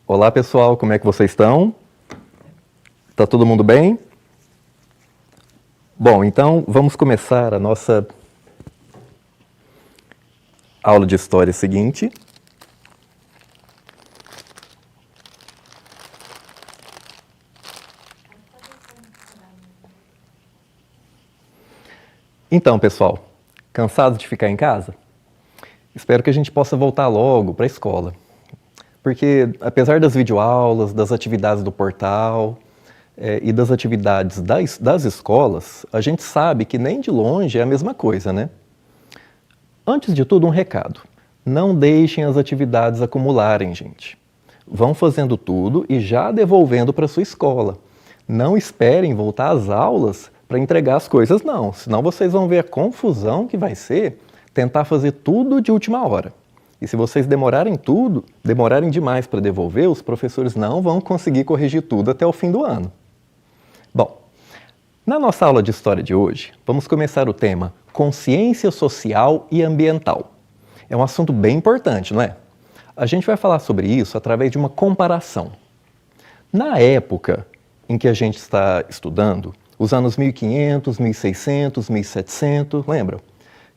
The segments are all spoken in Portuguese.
Olá pessoal, como é que vocês estão? Tá todo mundo bem? Bom, então vamos começar a nossa aula de história seguinte. Então, pessoal, cansados de ficar em casa? Espero que a gente possa voltar logo para a escola. Porque, apesar das videoaulas, das atividades do portal e das atividades das escolas, a gente sabe que nem de longe é a mesma coisa, né? Antes de tudo, um recado. Não deixem as atividades acumularem, gente. Vão fazendo tudo e já devolvendo para sua escola. Não esperem voltar às aulas para entregar as coisas, não. Senão vocês vão ver a confusão que vai ser tentar fazer tudo de última hora. E se vocês demorarem demais para devolver, os professores não vão conseguir corrigir tudo até o fim do ano. Bom, na nossa aula de história de hoje, vamos começar o tema Consciência Social e Ambiental. É um assunto bem importante, não é? A gente vai falar sobre isso através de uma comparação. Na época em que a gente está estudando, os anos 1500, 1600, 1700, lembram?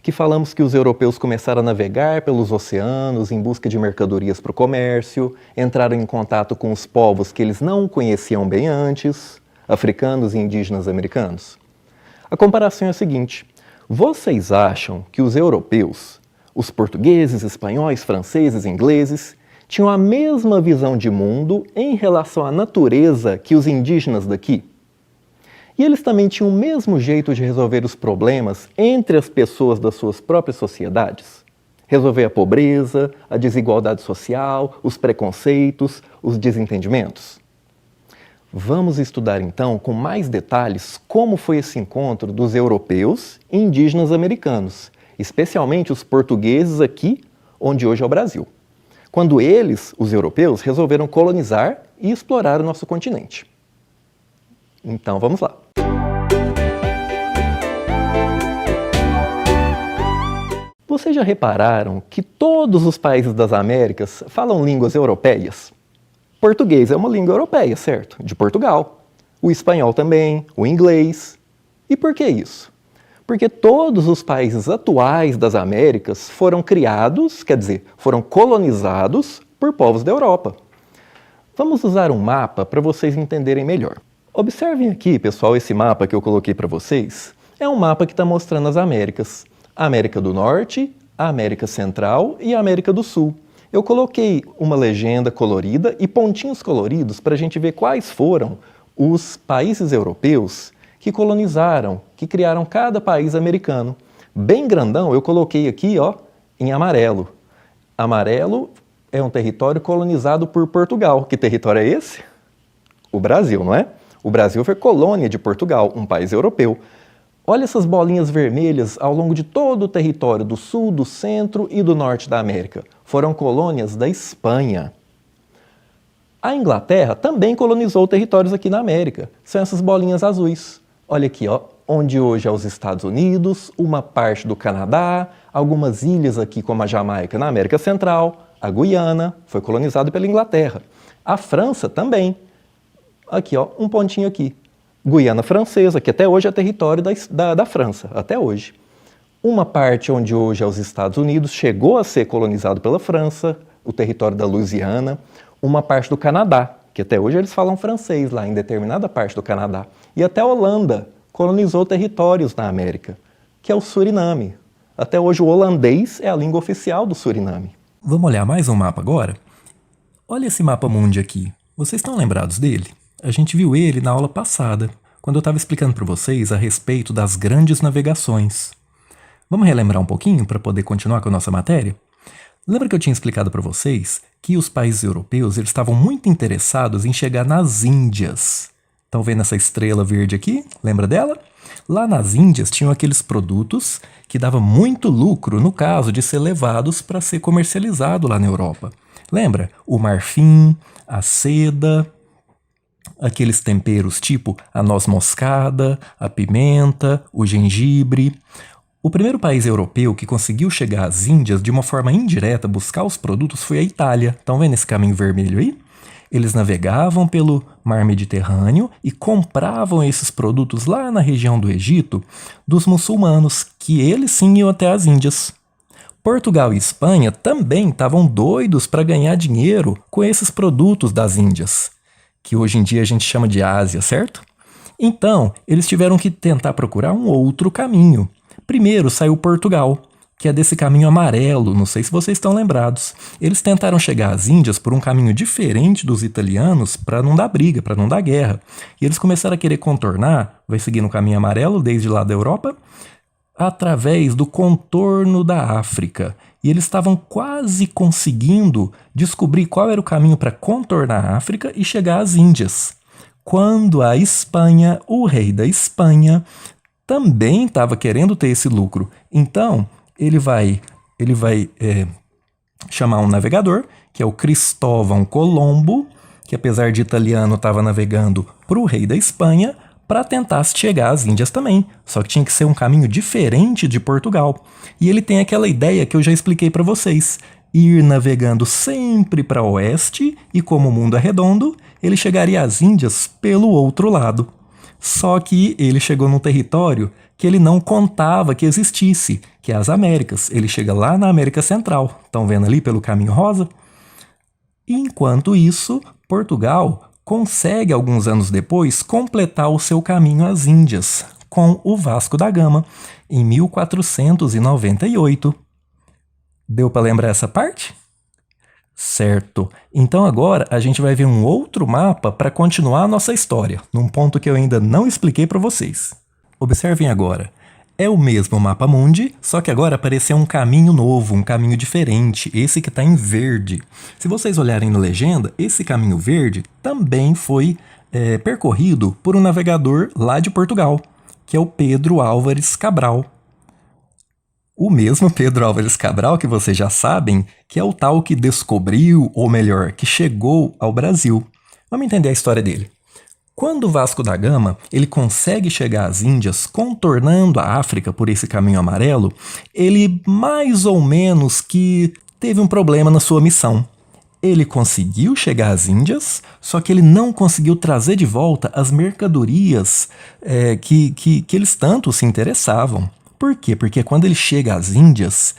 Que falamos que os europeus começaram a navegar pelos oceanos em busca de mercadorias para o comércio, entraram em contato com os povos que eles não conheciam bem antes, africanos e indígenas americanos. A comparação é a seguinte: vocês acham que os europeus, os portugueses, espanhóis, franceses, ingleses, tinham a mesma visão de mundo em relação à natureza que os indígenas daqui? E eles também tinham o mesmo jeito de resolver os problemas entre as pessoas das suas próprias sociedades? Resolver a pobreza, a desigualdade social, os preconceitos, os desentendimentos? Vamos estudar então com mais detalhes como foi esse encontro dos europeus e indígenas americanos, especialmente os portugueses aqui, onde hoje é o Brasil, quando eles, os europeus, resolveram colonizar e explorar o nosso continente. Então vamos lá. Vocês já repararam que todos os países das Américas falam línguas europeias? Português é uma língua europeia, certo? De Portugal. O espanhol também, o inglês. E por que isso? Porque todos os países atuais das Américas foram criados, quer dizer, foram colonizados por povos da Europa. Vamos usar um mapa para vocês entenderem melhor. Observem aqui, pessoal, esse mapa que eu coloquei para vocês. É um mapa que está mostrando as Américas. A América do Norte, a América Central e a América do Sul. Eu coloquei uma legenda colorida e pontinhos coloridos para a gente ver quais foram os países europeus que colonizaram, que criaram cada país americano. Bem grandão, eu coloquei aqui, ó, em amarelo. Amarelo é um território colonizado por Portugal. Que território é esse? O Brasil, não é? O Brasil foi colônia de Portugal, um país europeu. Olha essas bolinhas vermelhas ao longo de todo o território do sul, do centro e do norte da América. Foram colônias da Espanha. A Inglaterra também colonizou territórios aqui na América. São essas bolinhas azuis. Olha aqui, ó, onde hoje é os Estados Unidos, uma parte do Canadá, algumas ilhas aqui como a Jamaica na América Central, a Guiana foi colonizada pela Inglaterra. A França também. Aqui, ó, um pontinho aqui. Guiana Francesa, que até hoje é território da França, até hoje. Uma parte onde hoje é os Estados Unidos chegou a ser colonizado pela França, o território da Louisiana. Uma parte do Canadá, que até hoje eles falam francês lá, em determinada parte do Canadá. E até a Holanda colonizou territórios na América, que é o Suriname. Até hoje o holandês é a língua oficial do Suriname. Vamos olhar mais um mapa agora? Olha esse mapa mundi aqui. Vocês estão lembrados dele? A gente viu ele na aula passada, quando eu estava explicando para vocês a respeito das grandes navegações. Vamos relembrar um pouquinho para poder continuar com a nossa matéria? Lembra que eu tinha explicado para vocês que os países europeus eles estavam muito interessados em chegar nas Índias? Estão vendo essa estrela verde aqui? Lembra dela? Lá nas Índias tinham aqueles produtos que davam muito lucro no caso de ser levados para ser comercializado lá na Europa. Lembra? O marfim, a seda, aqueles temperos tipo a noz moscada, a pimenta, o gengibre. O primeiro país europeu que conseguiu chegar às Índias de uma forma indireta, buscar os produtos, foi a Itália. Estão vendo esse caminho vermelho aí? Eles navegavam pelo mar Mediterrâneo e compravam esses produtos lá na região do Egito dos muçulmanos, que eles sim iam até as Índias. Portugal e Espanha também estavam doidos para ganhar dinheiro com esses produtos das Índias, que hoje em dia a gente chama de Ásia, certo? Então, eles tiveram que tentar procurar um outro caminho. Primeiro saiu Portugal, que é desse caminho amarelo, não sei se vocês estão lembrados. Eles tentaram chegar às Índias por um caminho diferente dos italianos para não dar briga, para não dar guerra. E eles começaram a querer contornar, vai seguir no caminho amarelo desde lá da Europa, através do contorno da África. E eles estavam quase conseguindo descobrir qual era o caminho para contornar a África e chegar às Índias. Quando a Espanha, o rei da Espanha, também estava querendo ter esse lucro. Então, ele vai chamar um navegador, que é o Cristóvão Colombo, que apesar de italiano estava navegando para o rei da Espanha, para tentar chegar às Índias também. Só que tinha que ser um caminho diferente de Portugal. E ele tem aquela ideia que eu já expliquei para vocês. Ir navegando sempre para oeste e, como o mundo é redondo, ele chegaria às Índias pelo outro lado. Só que ele chegou num território que ele não contava que existisse, que é as Américas. Ele chega lá na América Central. Estão vendo ali pelo caminho rosa? Enquanto isso, Portugal consegue, alguns anos depois, completar o seu caminho às Índias, com o Vasco da Gama, em 1498. Deu para lembrar essa parte? Certo. Então agora a gente vai ver um outro mapa para continuar a nossa história, num ponto que eu ainda não expliquei para vocês. Observem agora. É o mesmo mapa mundi, só que agora apareceu um caminho novo, um caminho diferente, esse que está em verde. Se vocês olharem na legenda, esse caminho verde também foi percorrido por um navegador lá de Portugal, que é o Pedro Álvares Cabral. O mesmo Pedro Álvares Cabral que vocês já sabem, que é o tal que descobriu, ou melhor, que chegou ao Brasil. Vamos entender a história dele. Quando o Vasco da Gama ele consegue chegar às Índias contornando a África por esse caminho amarelo, ele mais ou menos que teve um problema na sua missão. Ele conseguiu chegar às Índias, só que ele não conseguiu trazer de volta as mercadorias que eles tanto se interessavam. Por quê? Porque quando ele chega às Índias,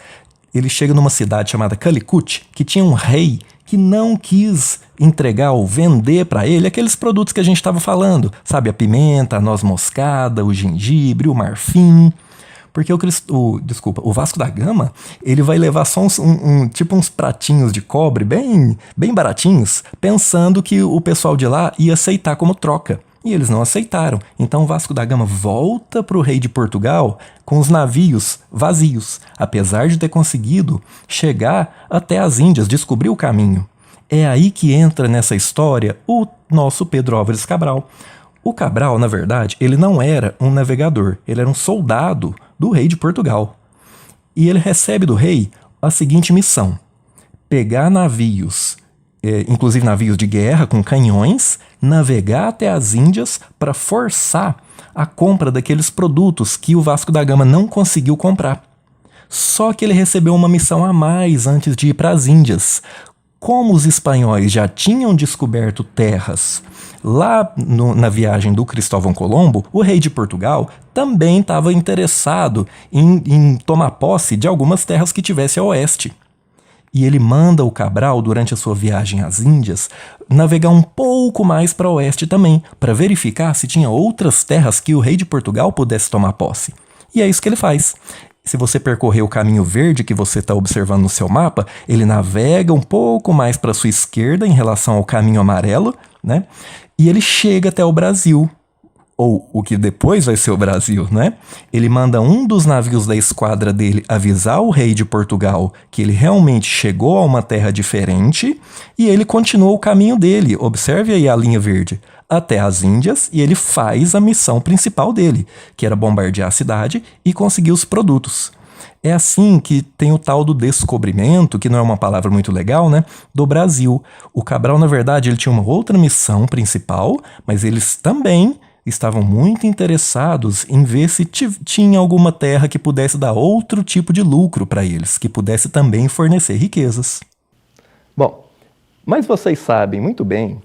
ele chega numa cidade chamada Calicut, que tinha um rei que não quis entregar ou vender para ele aqueles produtos que a gente estava falando, sabe? A pimenta, a noz moscada, o gengibre, o marfim. Porque o Vasco da Gama, ele vai levar só tipo uns pratinhos de cobre bem baratinhos, pensando que o pessoal de lá ia aceitar como troca. E eles não aceitaram. Então o Vasco da Gama volta para o rei de Portugal com os navios vazios, apesar de ter conseguido chegar até as Índias, descobrir o caminho. É aí que entra nessa história o nosso Pedro Álvares Cabral. O Cabral, na verdade, ele não era um navegador, ele era um soldado do rei de Portugal. E ele recebe do rei a seguinte missão: pegar navios, inclusive navios de guerra com canhões, navegar até as Índias para forçar a compra daqueles produtos que o Vasco da Gama não conseguiu comprar. Só que ele recebeu uma missão a mais antes de ir para as Índias. Como os espanhóis já tinham descoberto terras lá na viagem do Cristóvão Colombo, o rei de Portugal também estava interessado em tomar posse de algumas terras que tivesse a oeste. E ele manda o Cabral, durante a sua viagem às Índias, navegar um pouco mais para oeste também, para verificar se tinha outras terras que o rei de Portugal pudesse tomar posse. E é isso que ele faz. Se você percorrer o caminho verde que você está observando no seu mapa, ele navega um pouco mais para a sua esquerda em relação ao caminho amarelo, né? E ele chega até o Brasil, ou o que depois vai ser o Brasil, né? Ele manda um dos navios da esquadra dele avisar o rei de Portugal que ele realmente chegou a uma terra diferente e ele continua o caminho dele, observe aí a linha verde, até as Índias, e ele faz a missão principal dele, que era bombardear a cidade e conseguir os produtos. É assim que tem o tal do descobrimento, que não é uma palavra muito legal, né, do Brasil. O Cabral, na verdade, ele tinha uma outra missão principal, mas eles também estavam muito interessados em ver se tinha alguma terra que pudesse dar outro tipo de lucro para eles, que pudesse também fornecer riquezas. Bom, Mas vocês sabem muito bem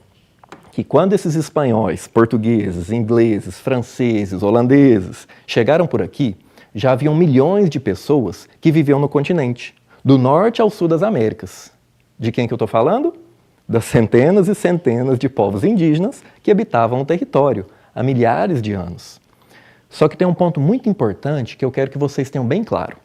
que quando esses espanhóis, portugueses, ingleses, franceses, holandeses chegaram por aqui, já haviam milhões de pessoas que viviam no continente, do norte ao sul das Américas. De quem que eu estou falando? Das centenas e centenas de povos indígenas que habitavam o território há milhares de anos. Só que tem um ponto muito importante que eu quero que vocês tenham bem claro.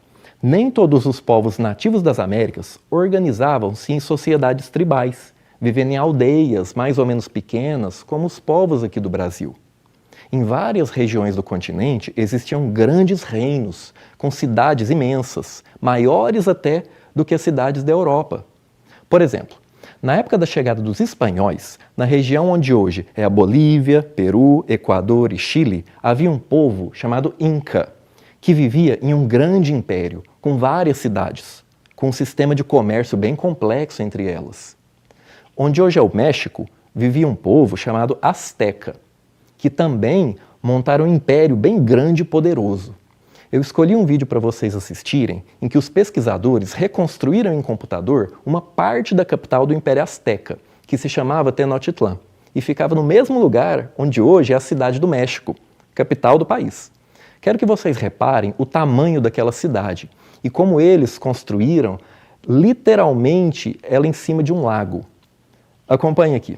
Nem todos os povos nativos das Américas organizavam-se em sociedades tribais, vivendo em aldeias mais ou menos pequenas, como os povos aqui do Brasil. Em várias regiões do continente existiam grandes reinos, com cidades imensas, maiores até do que as cidades da Europa. Por exemplo, na época da chegada dos espanhóis, na região onde hoje é a Bolívia, Peru, Equador e Chile, havia um povo chamado Inca, que vivia em um grande império, com várias cidades, com um sistema de comércio bem complexo entre elas. Onde hoje é o México, vivia um povo chamado Azteca, que também montaram um império bem grande e poderoso. Eu escolhi um vídeo para vocês assistirem em que os pesquisadores reconstruíram em computador uma parte da capital do Império Azteca, que se chamava Tenochtitlán, e ficava no mesmo lugar onde hoje é a cidade do México, capital do país. Quero que vocês reparem o tamanho daquela cidade e como eles construíram literalmente ela em cima de um lago. Acompanhe aqui.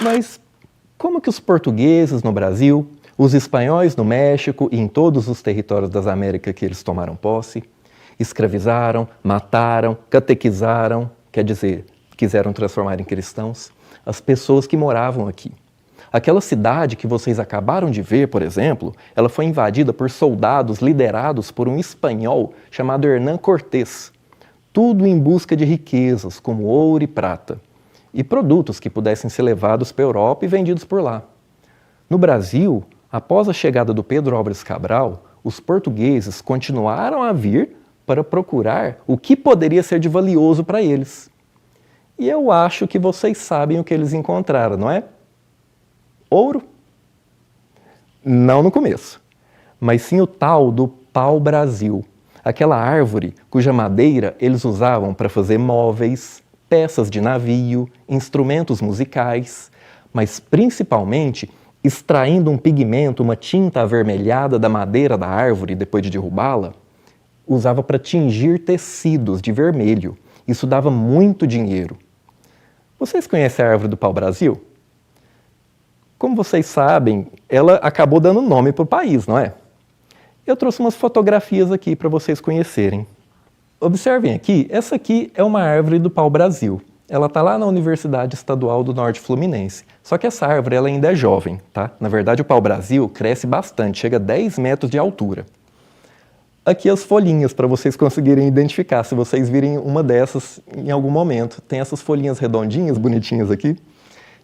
Mas como que os portugueses no Brasil, os espanhóis no México e em todos os territórios das Américas que eles tomaram posse, escravizaram, mataram, catequizaram, quer dizer, quiseram transformar em cristãos, as pessoas que moravam aqui? Aquela cidade que vocês acabaram de ver, por exemplo, ela foi invadida por soldados liderados por um espanhol chamado Hernán Cortés, tudo em busca de riquezas como ouro e prata, e produtos que pudessem ser levados para a Europa e vendidos por lá. No Brasil, após a chegada do Pedro Álvares Cabral, os portugueses continuaram a vir para procurar o que poderia ser de valioso para eles. E eu acho que vocês sabem o que eles encontraram, não é? Ouro? Não no começo, mas sim o tal do pau-brasil, aquela árvore cuja madeira eles usavam para fazer móveis, peças de navio, instrumentos musicais, mas principalmente extraindo um pigmento, uma tinta avermelhada da madeira da árvore depois de derrubá-la, usava para tingir tecidos de vermelho. Isso dava muito dinheiro. Vocês conhecem a árvore do pau-brasil? Como vocês sabem, ela acabou dando nome para o país, não é? Eu trouxe umas fotografias aqui para vocês conhecerem. Observem aqui, essa aqui é uma árvore do pau-brasil. Ela está lá na Universidade Estadual do Norte Fluminense. Só que essa árvore ela ainda é jovem, tá? Na verdade, o pau-brasil cresce bastante, chega a 10 metros de altura. Aqui as folhinhas para vocês conseguirem identificar, se vocês virem uma dessas em algum momento. Tem essas folhinhas redondinhas, bonitinhas aqui.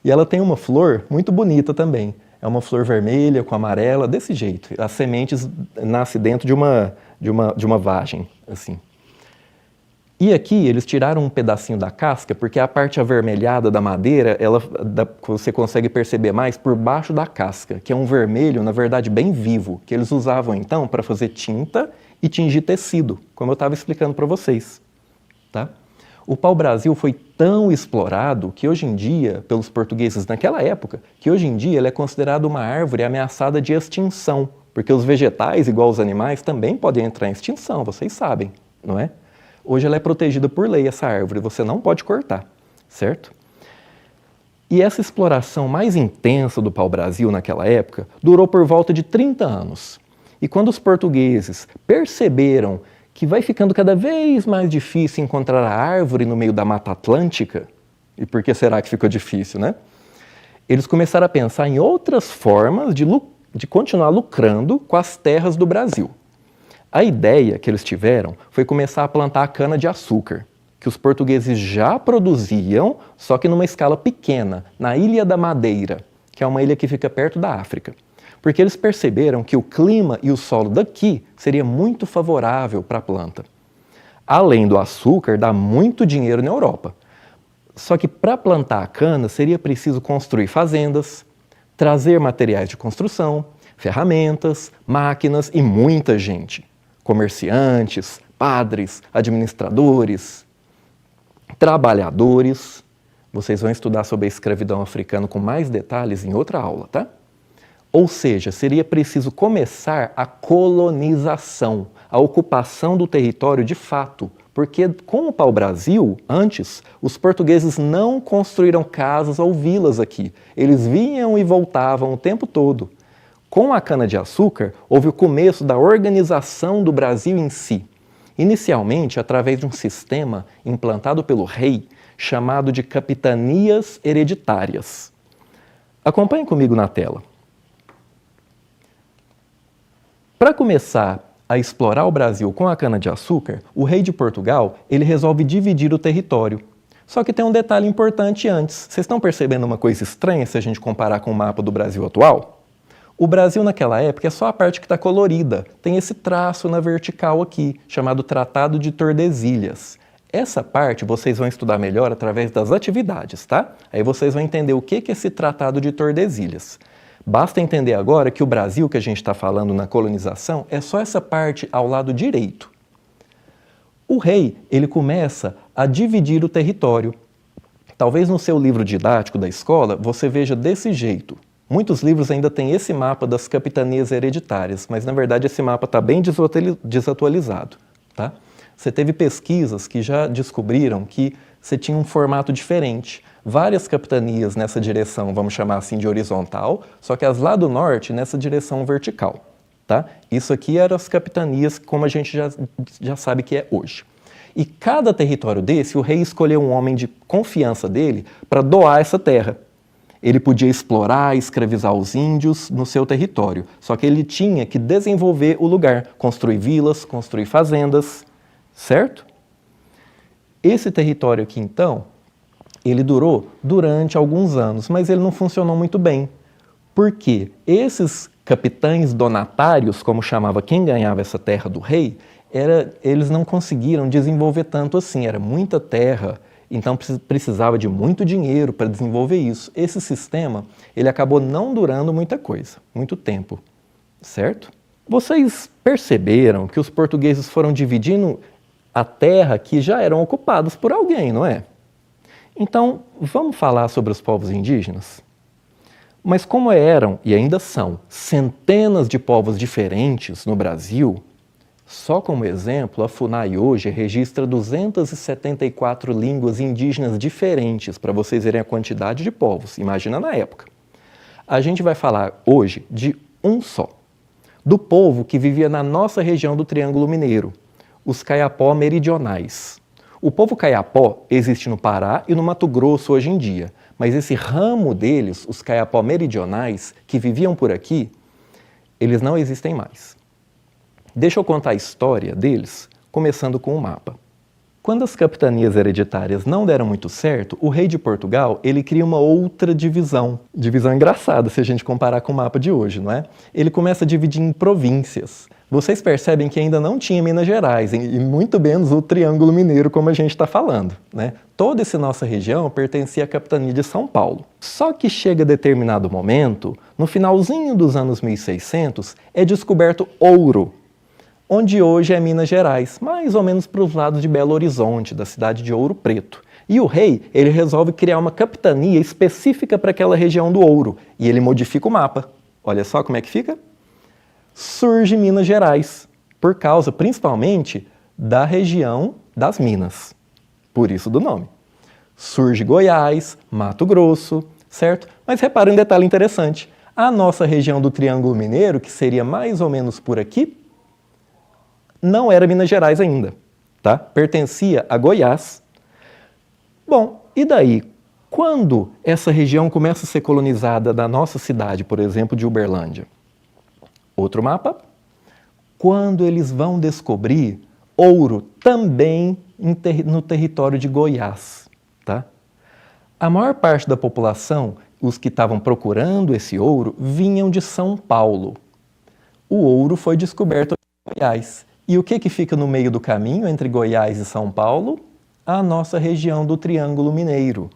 E ela tem uma flor muito bonita também. É uma flor vermelha com amarela, desse jeito. As sementes nascem dentro de uma vagem, assim. E aqui eles tiraram um pedacinho da casca, porque a parte avermelhada da madeira, você consegue perceber mais por baixo da casca, que é um vermelho, na verdade, bem vivo, que eles usavam então para fazer tinta e tingir tecido, como eu estava explicando para vocês. Tá? O pau-brasil foi tão explorado que hoje em dia, pelos portugueses naquela época, que hoje em dia ele é considerado uma árvore ameaçada de extinção, porque os vegetais, igual os animais, também podem entrar em extinção, vocês sabem, não é? Hoje ela é protegida por lei, essa árvore, você não pode cortar, certo? E essa exploração mais intensa do pau-brasil naquela época durou por volta de 30 anos. E quando os portugueses perceberam que vai ficando cada vez mais difícil encontrar a árvore no meio da Mata Atlântica, e por que será que ficou difícil, né? Eles começaram a pensar em outras formas de continuar lucrando com as terras do Brasil. A ideia que eles tiveram foi começar a plantar a cana-de-açúcar, que os portugueses já produziam, só que numa escala pequena, na Ilha da Madeira, que é uma ilha que fica perto da África. Porque eles perceberam que o clima e o solo daqui seria muito favorável para a planta. Além do açúcar, dá muito dinheiro na Europa. Só que para plantar a cana seria preciso construir fazendas, trazer materiais de construção, ferramentas, máquinas e muita gente. Comerciantes, padres, administradores, trabalhadores. Vocês vão estudar sobre a escravidão africana com mais detalhes em outra aula, tá? Ou seja, seria preciso começar a colonização, a ocupação do território de fato, porque com o pau-brasil, antes, os portugueses não construíram casas ou vilas aqui. Eles vinham e voltavam o tempo todo. Com a cana-de-açúcar, houve o começo da organização do Brasil em si, inicialmente através de um sistema implantado pelo rei, chamado de capitanias hereditárias. Acompanhem comigo na tela. Para começar a explorar o Brasil com a cana-de-açúcar, o rei de Portugal ele resolve dividir o território. Só que tem um detalhe importante antes. Vocês estão percebendo uma coisa estranha se a gente comparar com o mapa do Brasil atual? O Brasil naquela época é só a parte que está colorida. Tem esse traço na vertical aqui, chamado Tratado de Tordesilhas. Essa parte vocês vão estudar melhor através das atividades, tá? Aí vocês vão entender o que é esse Tratado de Tordesilhas. Basta entender agora que o Brasil que a gente está falando na colonização é só essa parte ao lado direito. O rei, ele começa a dividir o território. Talvez no seu livro didático da escola você veja desse jeito. Muitos livros ainda têm esse mapa das capitanias hereditárias, mas na verdade esse mapa está bem desatualizado, tá? Você teve pesquisas que já descobriram que você tinha um formato diferente. Várias capitanias nessa direção, vamos chamar assim de horizontal, só que as lá do norte nessa direção vertical. Tá? Isso aqui eram as capitanias como a gente já sabe que é hoje. E cada território desse, o rei escolheu um homem de confiança dele para doar essa terra. Ele podia explorar e escravizar os índios no seu território, só que ele tinha que desenvolver o lugar, construir vilas, construir fazendas, certo? Esse território aqui, então, ele durou durante alguns anos, mas ele não funcionou muito bem. Por quê? Esses capitães donatários, como chamava quem ganhava essa terra do rei, eles não conseguiram desenvolver tanto assim, era muita terra, então precisava de muito dinheiro para desenvolver isso. Esse sistema, ele acabou não durando muita coisa, muito tempo, certo? Vocês perceberam que os portugueses foram dividindo a terra que já eram ocupados por alguém, não é? Então, vamos falar sobre os povos indígenas? Mas como eram, e ainda são, centenas de povos diferentes no Brasil, só como exemplo, a FUNAI hoje registra 274 línguas indígenas diferentes, para vocês verem a quantidade de povos, imagina na época. A gente vai falar hoje de um só, do povo que vivia na nossa região do Triângulo Mineiro, os Kayapó meridionais. O povo Kayapó existe no Pará e no Mato Grosso hoje em dia, mas esse ramo deles, os Kayapó meridionais, que viviam por aqui, eles não existem mais. Deixa eu contar a história deles, começando com o mapa. Quando as capitanias hereditárias não deram muito certo, o rei de Portugal ele cria uma outra divisão. Divisão engraçada se a gente comparar com o mapa de hoje, não é? Ele começa a dividir em províncias. Vocês percebem que ainda não tinha Minas Gerais, e muito menos o Triângulo Mineiro, como a gente está falando, né? Toda essa nossa região pertencia à capitania de São Paulo. Só que chega a determinado momento, no finalzinho dos anos 1600, é descoberto ouro, onde hoje é Minas Gerais, mais ou menos para os lados de Belo Horizonte, da cidade de Ouro Preto. E o rei, ele resolve criar uma capitania específica para aquela região do ouro, e ele modifica o mapa. Olha só como é que fica. Surge Minas Gerais, por causa, principalmente, da região das Minas. Por isso do nome. Surge Goiás, Mato Grosso, certo? Mas repara um detalhe interessante. A nossa região do Triângulo Mineiro, que seria mais ou menos por aqui, não era Minas Gerais ainda, tá? Pertencia a Goiás. Bom, e daí? Quando essa região começa a ser colonizada da nossa cidade, por exemplo, de Uberlândia? Outro mapa. Quando eles vão descobrir ouro também no território de Goiás, tá? A maior parte da população, os que estavam procurando esse ouro, vinham de São Paulo. O ouro foi descoberto em Goiás. E o que fica no meio do caminho entre Goiás e São Paulo? A nossa região do Triângulo Mineiro,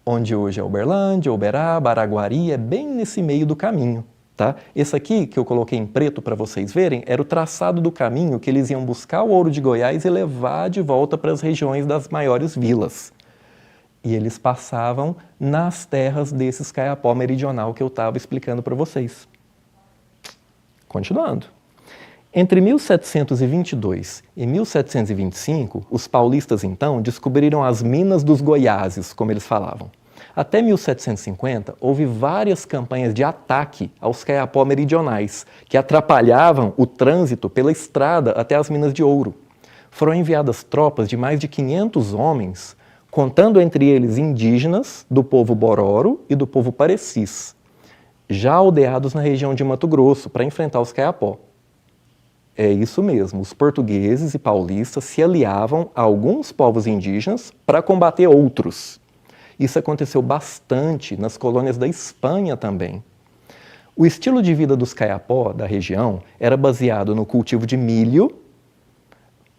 onde hoje é Uberlândia, Uberaba, Araguari, é bem nesse meio do caminho. Tá? Esse aqui, que eu coloquei em preto para vocês verem, era o traçado do caminho que eles iam buscar o ouro de Goiás e levar de volta para as regiões das maiores vilas. E eles passavam nas terras desses Caiapó meridional que eu estava explicando para vocês. Continuando. Entre 1722 e 1725, os paulistas, então, descobriram as minas dos Goiáses, como eles falavam. Até 1750, houve várias campanhas de ataque aos Caiapó meridionais, que atrapalhavam o trânsito pela estrada até as minas de ouro. Foram enviadas tropas de mais de 500 homens, contando entre eles indígenas do povo Bororo e do povo Parecis, já aldeados na região de Mato Grosso, para enfrentar os Caiapó. É isso mesmo, os portugueses e paulistas se aliavam a alguns povos indígenas para combater outros. Isso aconteceu bastante nas colônias da Espanha também. O estilo de vida dos Caiapó da região era baseado no cultivo de milho,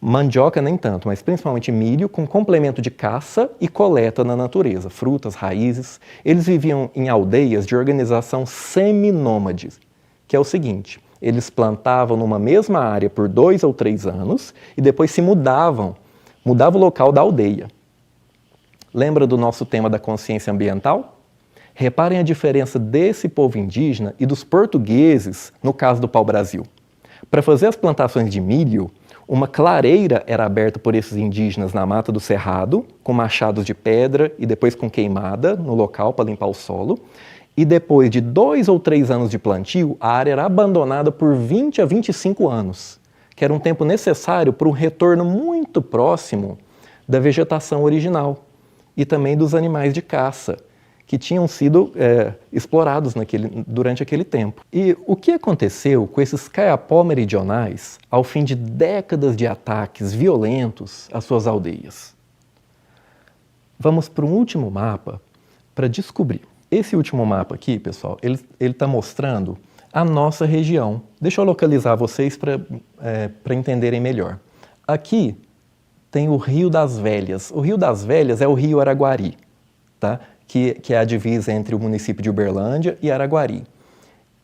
mandioca nem tanto, mas principalmente milho, com complemento de caça e coleta na natureza, frutas, raízes. Eles viviam em aldeias de organização seminômade, que é o seguinte: eles plantavam numa mesma área por 2 ou 3 anos e depois se mudavam o local da aldeia. Lembra do nosso tema da consciência ambiental? Reparem a diferença desse povo indígena e dos portugueses no caso do pau-brasil. Para fazer as plantações de milho, uma clareira era aberta por esses indígenas na mata do Cerrado, com machados de pedra e depois com queimada no local para limpar o solo. E depois de 2 ou 3 anos de plantio, a área era abandonada por 20 a 25 anos, que era um tempo necessário para um retorno muito próximo da vegetação original e também dos animais de caça, que tinham sido explorados durante aquele tempo. E o que aconteceu com esses Caiapó meridionais ao fim de décadas de ataques violentos às suas aldeias? Vamos para um último mapa para descobrir. Esse último mapa aqui, pessoal, ele está mostrando a nossa região. Deixa eu localizar vocês para entenderem melhor. Aqui tem o Rio das Velhas. O Rio das Velhas é o Rio Araguari, tá? Que é a divisa entre o município de Uberlândia e Araguari.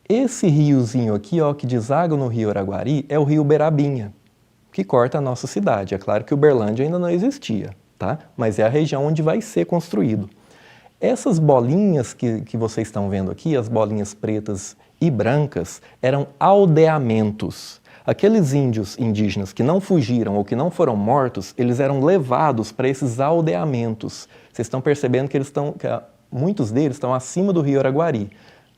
Esse riozinho aqui, ó, que deságua no Rio Araguari, é o Rio Berabinha, que corta a nossa cidade. É claro que Uberlândia ainda não existia, tá? Mas é a região onde vai ser construído. Essas bolinhas que vocês estão vendo aqui, as bolinhas pretas e brancas, eram aldeamentos. Aqueles índios indígenas que não fugiram ou que não foram mortos, eles eram levados para esses aldeamentos. Vocês estão percebendo que muitos deles estão acima do Rio Araguari.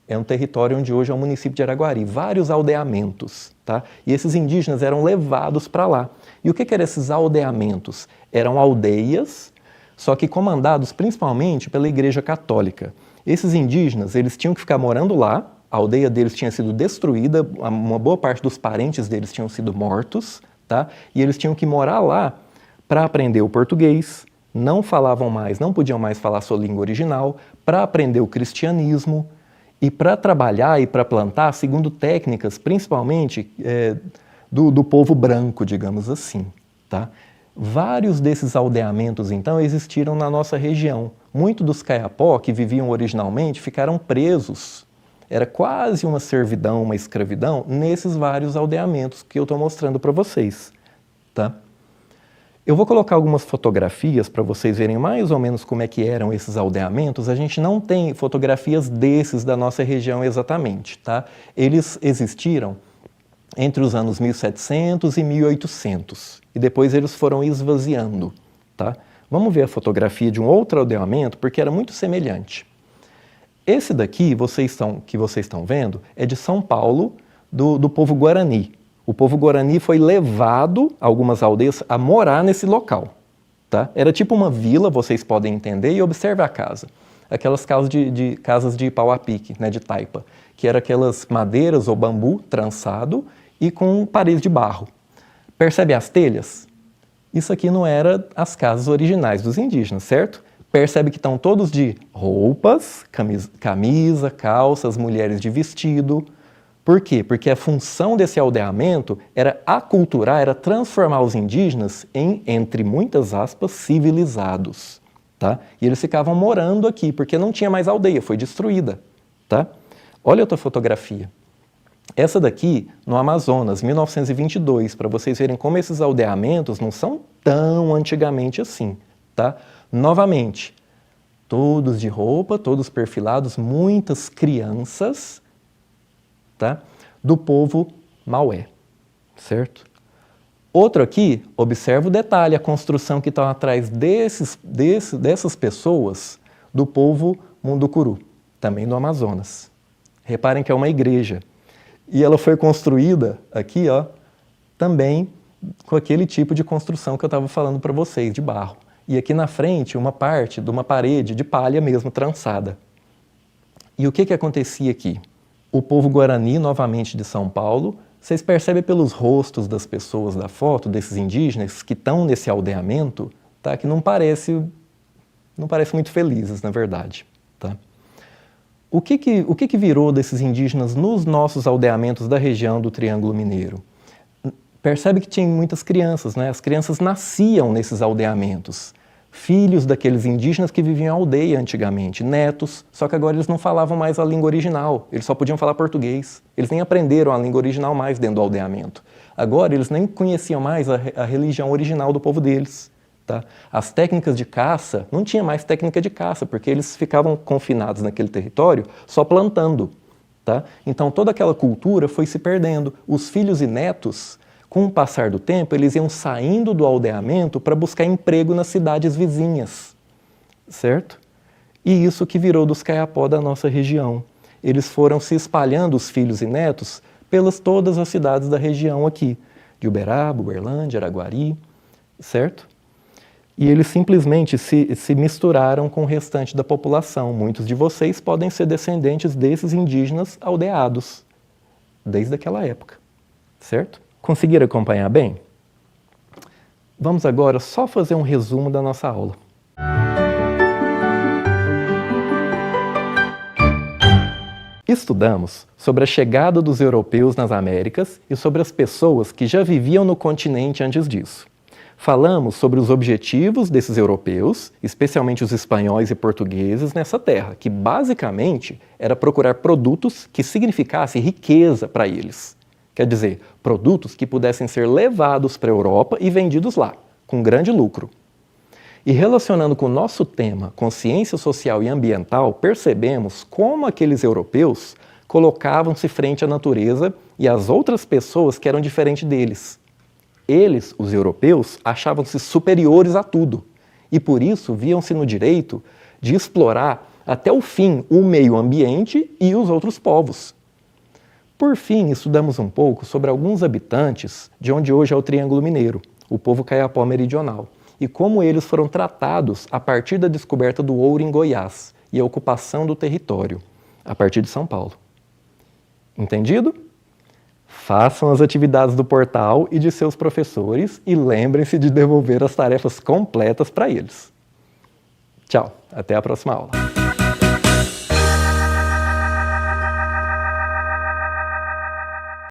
É um território onde hoje é o município de Araguari, vários aldeamentos, tá? E esses indígenas eram levados para lá. E o que eram esses aldeamentos? Eram aldeias, só que comandados principalmente pela Igreja Católica. Esses indígenas, eles tinham que ficar morando lá, A aldeia deles tinha sido destruída, uma boa parte dos parentes deles tinham sido mortos, tá? E eles tinham que morar lá para aprender o português, não falavam mais, não podiam mais falar sua língua original, para aprender o cristianismo e para trabalhar e para plantar segundo técnicas, principalmente do povo branco, digamos assim, tá? Vários desses aldeamentos, então, existiram na nossa região. Muitos dos Kayapó, que viviam originalmente, ficaram presos. Era quase uma servidão, uma escravidão, nesses vários aldeamentos que eu estou mostrando para vocês, tá? Eu vou colocar algumas fotografias para vocês verem mais ou menos como é que eram esses aldeamentos. A gente não tem fotografias desses da nossa região exatamente, tá? Eles existiram entre os anos 1700 e 1800, e depois eles foram esvaziando, tá? Vamos ver a fotografia de um outro aldeamento, porque era muito semelhante. Esse daqui que vocês estão vendo é de São Paulo, do povo Guarani. O povo Guarani foi levado, algumas aldeias, a morar nesse local, tá? Era tipo uma vila, vocês podem entender, e observe a casa. Aquelas casas de pau a pique, né, de taipa, que eram aquelas madeiras ou bambu trançado e com paredes de barro. Percebe as telhas? Isso aqui não era as casas originais dos indígenas, certo? Percebe que estão todos de roupas, camisa, calça, as mulheres de vestido. Por quê? Porque a função desse aldeamento era aculturar, era transformar os indígenas em, entre muitas aspas, civilizados, tá? E eles ficavam morando aqui, porque não tinha mais aldeia, foi destruída, tá? Olha outra fotografia. Essa daqui, no Amazonas, 1922, para vocês verem como esses aldeamentos não são tão antigamente assim, tá? Novamente, todos de roupa, todos perfilados, muitas crianças, tá? Do povo Maué, certo? Outro aqui, observa o detalhe, a construção que está atrás dessas pessoas do povo Munducuru, também do Amazonas. Reparem que é uma igreja. E ela foi construída aqui, ó, também com aquele tipo de construção que eu estava falando para vocês, de barro. E aqui na frente, uma parte de uma parede de palha mesmo, trançada. E o que acontecia aqui? O povo Guarani, novamente de São Paulo, vocês percebem pelos rostos das pessoas da foto, desses indígenas que estão nesse aldeamento, tá? Que não parece muito felizes, na verdade, tá? O que virou desses indígenas nos nossos aldeamentos da região do Triângulo Mineiro? Percebe que tinha muitas crianças, né? As crianças nasciam nesses aldeamentos, filhos daqueles indígenas que viviam em aldeia antigamente, netos, só que agora eles não falavam mais a língua original, eles só podiam falar português, eles nem aprenderam a língua original mais dentro do aldeamento. Agora eles nem conheciam mais a religião original do povo deles. Tá? As técnicas de caça, não tinha mais técnica de caça, porque eles ficavam confinados naquele território só plantando. Tá? Então toda aquela cultura foi se perdendo. Os filhos e netos, com o passar do tempo, eles iam saindo do aldeamento para buscar emprego nas cidades vizinhas, certo? E isso que virou dos Kayapó da nossa região. Eles foram se espalhando, os filhos e netos, pelas todas as cidades da região aqui, de Uberaba, Uberlândia, Araguari, certo? E eles simplesmente se misturaram com o restante da população. Muitos de vocês podem ser descendentes desses indígenas aldeados, desde aquela época, certo? Conseguiram acompanhar bem? Vamos agora só fazer um resumo da nossa aula. Estudamos sobre a chegada dos europeus nas Américas e sobre as pessoas que já viviam no continente antes disso. Falamos sobre os objetivos desses europeus, especialmente os espanhóis e portugueses, nessa terra, que basicamente era procurar produtos que significassem riqueza para eles. Quer dizer, produtos que pudessem ser levados para a Europa e vendidos lá, com grande lucro. E relacionando com o nosso tema, consciência social e ambiental, percebemos como aqueles europeus colocavam-se frente à natureza e às outras pessoas que eram diferentes deles. Eles, os europeus, achavam-se superiores a tudo e por isso viam-se no direito de explorar até o fim o meio ambiente e os outros povos. Por fim, estudamos um pouco sobre alguns habitantes de onde hoje é o Triângulo Mineiro, o povo Kayapó meridional, e como eles foram tratados a partir da descoberta do ouro em Goiás e a ocupação do território, a partir de São Paulo. Entendido? Façam as atividades do portal e de seus professores e lembrem-se de devolver as tarefas completas para eles. Tchau, até a próxima aula.